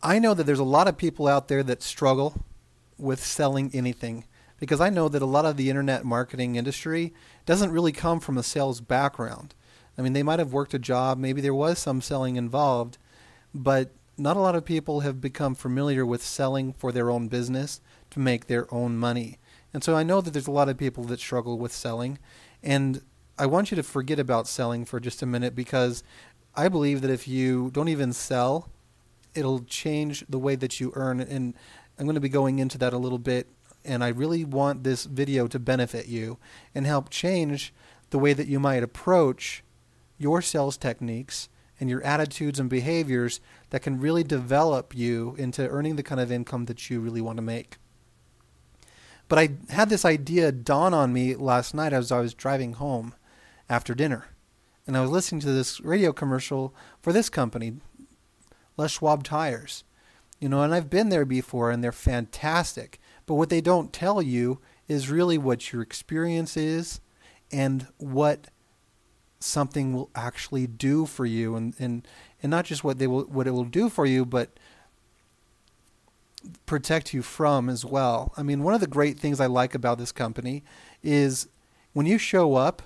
I know that there's a lot of people out there that struggle with selling anything because I know that a lot of the internet marketing industry doesn't really come from a sales background. I mean, they might have worked a job, maybe there was some selling involved, but not a lot of people have become familiar with selling for their own business to make their own money. And so I know that there's a lot of people that struggle with selling, and I want you to forget about selling for just a minute because I believe that if you don't even sell, it'll change the way that you earn. And I'm going to be going into that a little bit. And I really want this video to benefit you and help change the way that you might approach your sales techniques and your attitudes and behaviors that can really develop you into earning the kind of income that you really want to make. But I had this idea dawn on me last night as I was driving home after dinner. And I was listening to this radio commercial for this company, Les Schwab Tires. And I've been there before and they're fantastic. But what they don't tell you is really what your experience is and what something will actually do for you, and not just what it will do for you, but protect you from as well. I mean, one of the great things I like about this company is when you show up,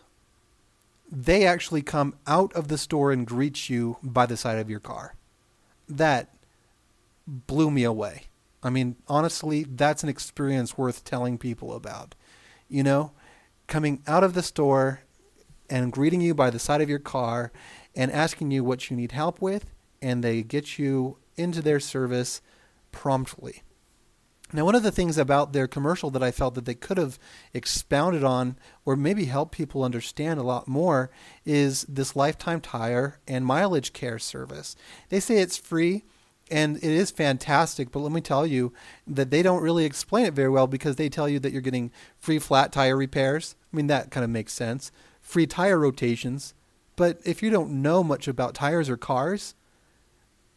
they actually come out of the store and greet you by the side of your car. That blew me away. I mean, honestly, that's an experience worth telling people about. Coming out of the store and greeting you by the side of your car and asking you what you need help with, and they get you into their service promptly. Now, one of the things about their commercial that I felt that they could have expounded on or maybe help people understand a lot more is this lifetime tire and mileage care service. They say it's free, and it is fantastic, but let me tell you that they don't really explain it very well because they tell you that you're getting free flat tire repairs. I mean, that kind of makes sense. Free tire rotations. But if you don't know much about tires or cars,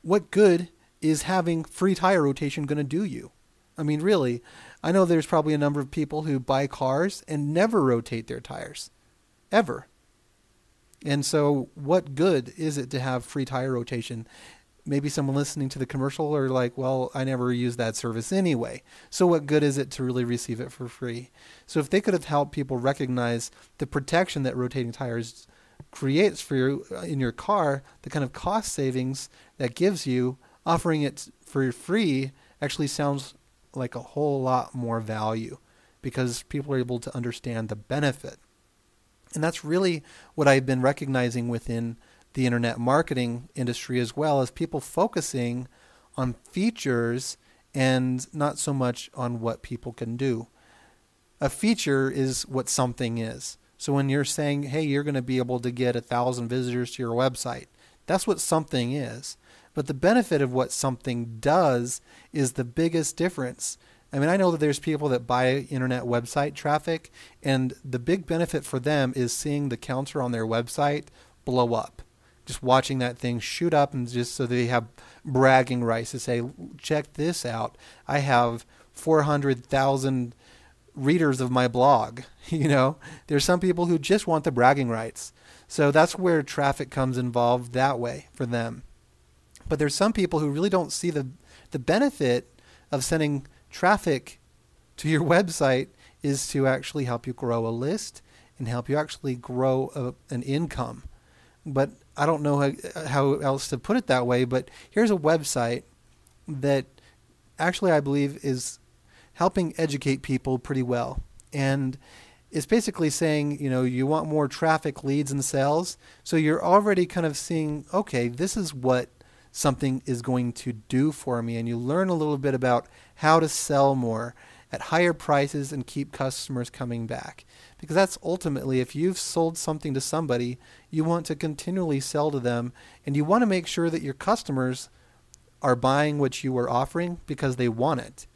what good is having free tire rotation going to do you? I mean, really, I know there's probably a number of people who buy cars and never rotate their tires. Ever. And so what good is it to have free tire rotation? Maybe someone listening to the commercial are like, well, I never use that service anyway. So what good is it to really receive it for free? So if they could have helped people recognize the protection that rotating tires creates for you in your car, the kind of cost savings that gives you, offering it for free actually sounds like a whole lot more value because people are able to understand the benefit. And that's really what I've been recognizing within the internet marketing industry, as well as people focusing on features and not so much on what people can do. A feature is what something is. So when you're saying, hey, you're going to be able to get 1,000 visitors to your website, that's what something is. But the benefit of what something does is the biggest difference. I mean, I know that there's people that buy internet website traffic, and the big benefit for them is seeing the counter on their website blow up. Just watching that thing shoot up, and just so they have bragging rights to say, check this out. I have 400,000 readers of my blog. There's some people who just want the bragging rights. So that's where traffic comes involved that way for them. But there's some people who really don't see the benefit of sending traffic to your website is to actually help you grow a list and help you actually grow an income. But I don't know how else to put it that way, but here's a website that actually I believe is helping educate people pretty well. And it's basically saying, you want more traffic, leads, and sales. So you're already kind of seeing, okay, this is what something is going to do for me. And you learn a little bit about how to sell more at higher prices and keep customers coming back. Because that's ultimately, if you've sold something to somebody, you want to continually sell to them, and you want to make sure that your customers are buying what you are offering because they want it.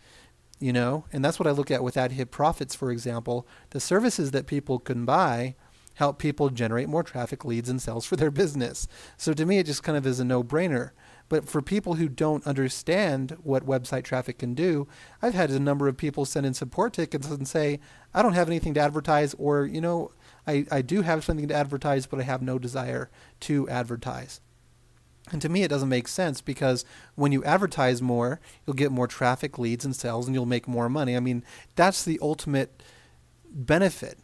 And that's what I look at with Ad Hit Profits, for example. The services that people can buy help people generate more traffic, leads, and sales for their business. So to me, it just kind of is a no-brainer. But for people who don't understand what website traffic can do, I've had a number of people send in support tickets and say, I don't have anything to advertise, or, I do have something to advertise, but I have no desire to advertise. And to me, it doesn't make sense, because when you advertise more, you'll get more traffic, leads, and sales, and you'll make more money. I mean, that's the ultimate benefit,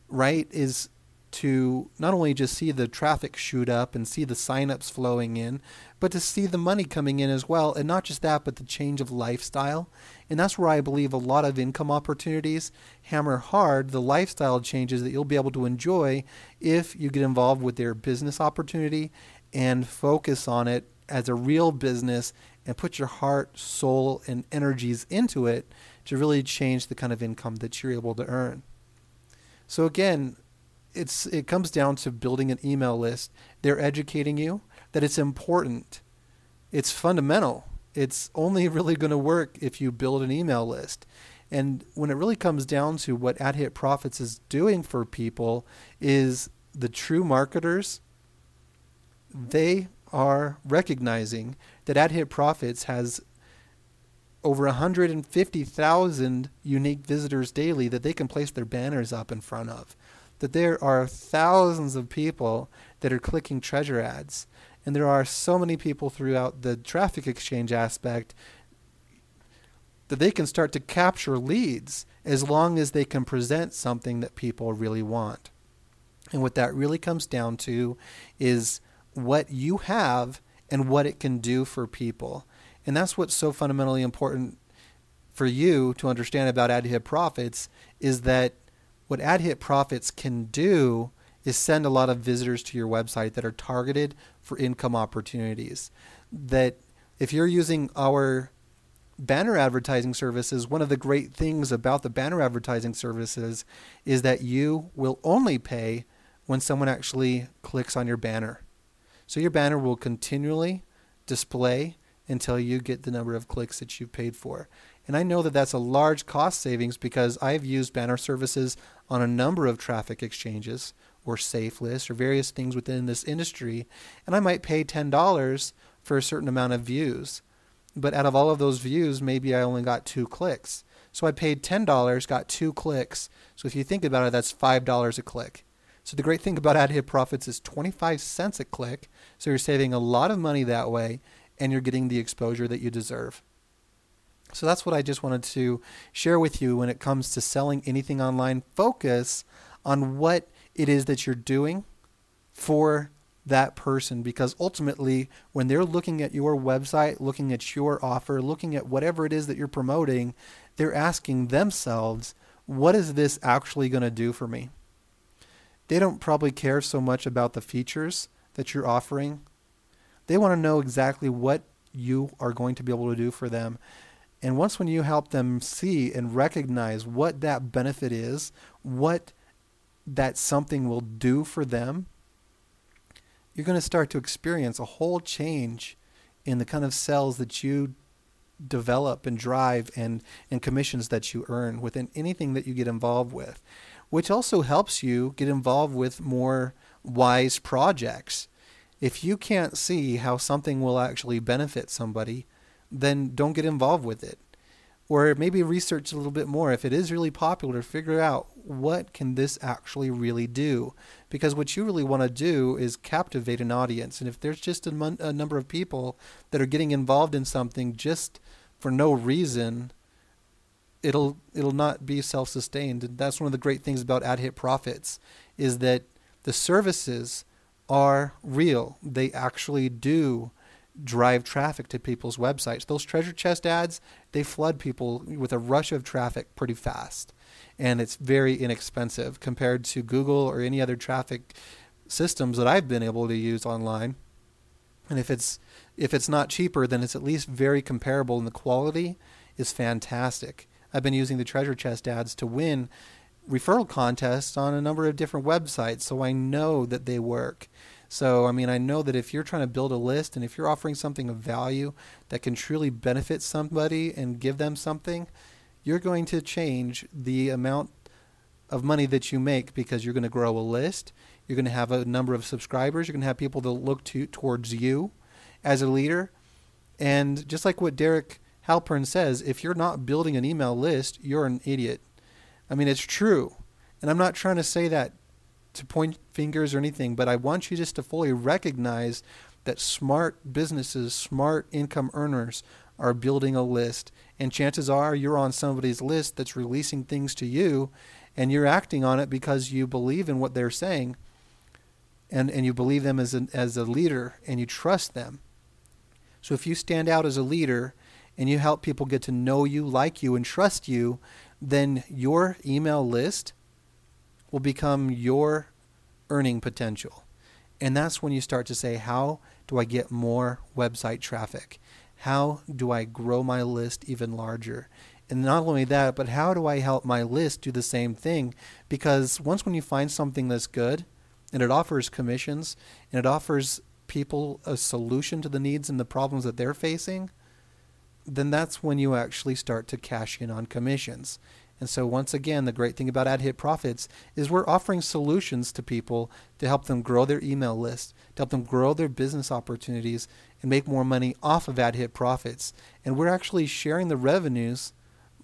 right? Is to not only just see the traffic shoot up and see the signups flowing in, but to see the money coming in as well. And not just that, but the change of lifestyle. And that's where I believe a lot of income opportunities hammer hard the lifestyle changes that you'll be able to enjoy if you get involved with their business opportunity and focus on it as a real business and put your heart, soul, and energies into it to really change the kind of income that you're able to earn. So again, it comes down to building an email list. They're educating you that it's important. It's fundamental. It's only really going to work if you build an email list. And when it really comes down to what AdHit Profits is doing for people, is the true marketers, they are recognizing that AdHit Profits has over 150,000 unique visitors daily that they can place their banners up in front of. That there are thousands of people that are clicking treasure ads. And there are so many people throughout the traffic exchange aspect that they can start to capture leads as long as they can present something that people really want. And what that really comes down to is what you have and what it can do for people. And that's what's so fundamentally important for you to understand about AdHit Profits, is that what AdHit Profits can do is send a lot of visitors to your website that are targeted for income opportunities. That if you're using our banner advertising services, one of the great things about the banner advertising services is that you will only pay when someone actually clicks on your banner. So your banner will continually display until you get the number of clicks that you've paid for. And I know that that's a large cost savings, because I've used banner services on a number of traffic exchanges or safe lists or various things within this industry, and I might pay $10 for a certain amount of views. But out of all of those views, maybe I only got 2 clicks. So I paid $10, got 2 clicks. So if you think about it, that's $5 a click. So the great thing about AdHit Profits is 25 cents a click. So you're saving a lot of money that way, and you're getting the exposure that you deserve. So that's what I just wanted to share with you when it comes to selling anything online. Focus on what it is that you're doing for that person, because ultimately when they're looking at your website, looking at your offer, looking at whatever it is that you're promoting, they're asking themselves, what is this actually going to do for me? They don't probably care so much about the features that you're offering. They want to know exactly what you are going to be able to do for them. And once when you help them see and recognize what that benefit is, what that something will do for them, you're going to start to experience a whole change in the kind of sales that you develop and drive and commissions that you earn within anything that you get involved with, which also helps you get involved with more wise projects. If you can't see how something will actually benefit somebody, then don't get involved with it. Or maybe research a little bit more. If it is really popular, figure out what can this actually really do. Because what you really want to do is captivate an audience. And if there's just a number of people that are getting involved in something just for no reason, it'll not be self-sustained. And that's one of the great things about AdHit Profits, is that the services are real. They actually do drive traffic to people's websites. Those treasure chest ads, they flood people with a rush of traffic pretty fast. And it's very inexpensive compared to Google or any other traffic systems that I've been able to use online. And if it's not cheaper, then it's at least very comparable, and the quality is fantastic. I've been using the treasure chest ads to win referral contests on a number of different websites, so I know that they work. So, I mean, I know that if you're trying to build a list and if you're offering something of value that can truly benefit somebody and give them something, you're going to change the amount of money that you make, because you're going to grow a list. You're going to have a number of subscribers. You're going to have people that look towards you as a leader. And just like what Derek Halpern says, if you're not building an email list, you're an idiot. I mean, it's true. And I'm not trying to say that to point fingers or anything, but I want you just to fully recognize that smart businesses, smart income earners are building a list. And chances are you're on somebody's list that's releasing things to you, and you're acting on it because you believe in what they're saying, and you believe them as a leader, and you trust them. So if you stand out as a leader and you help people get to know you, like you, and trust you, then your email list will become your earning potential. And that's when you start to say, how do I get more website traffic? How do I grow my list even larger? And not only that, but how do I help my list do the same thing? Because when you find something that's good, and it offers commissions, and it offers people a solution to the needs and the problems that they're facing, then that's when you actually start to cash in on commissions. And so once again, the great thing about AdHit Profits is we're offering solutions to people to help them grow their email list, to help them grow their business opportunities and make more money off of AdHit Profits. And we're actually sharing the revenues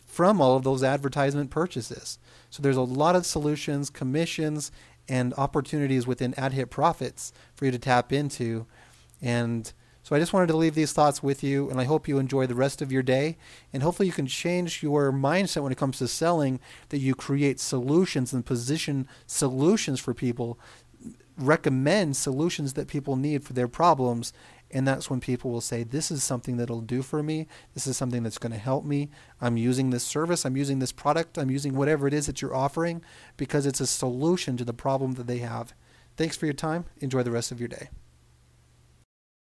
from all of those advertisement purchases. So there's a lot of solutions, commissions, and opportunities within AdHit Profits for you to tap into. And so I just wanted to leave these thoughts with you, and I hope you enjoy the rest of your day. And hopefully you can change your mindset when it comes to selling, that you create solutions and position solutions for people, recommend solutions that people need for their problems. And that's when people will say, this is something that'll do for me. This is something that's going to help me. I'm using this service. I'm using this product. I'm using whatever it is that you're offering because it's a solution to the problem that they have. Thanks for your time. Enjoy the rest of your day.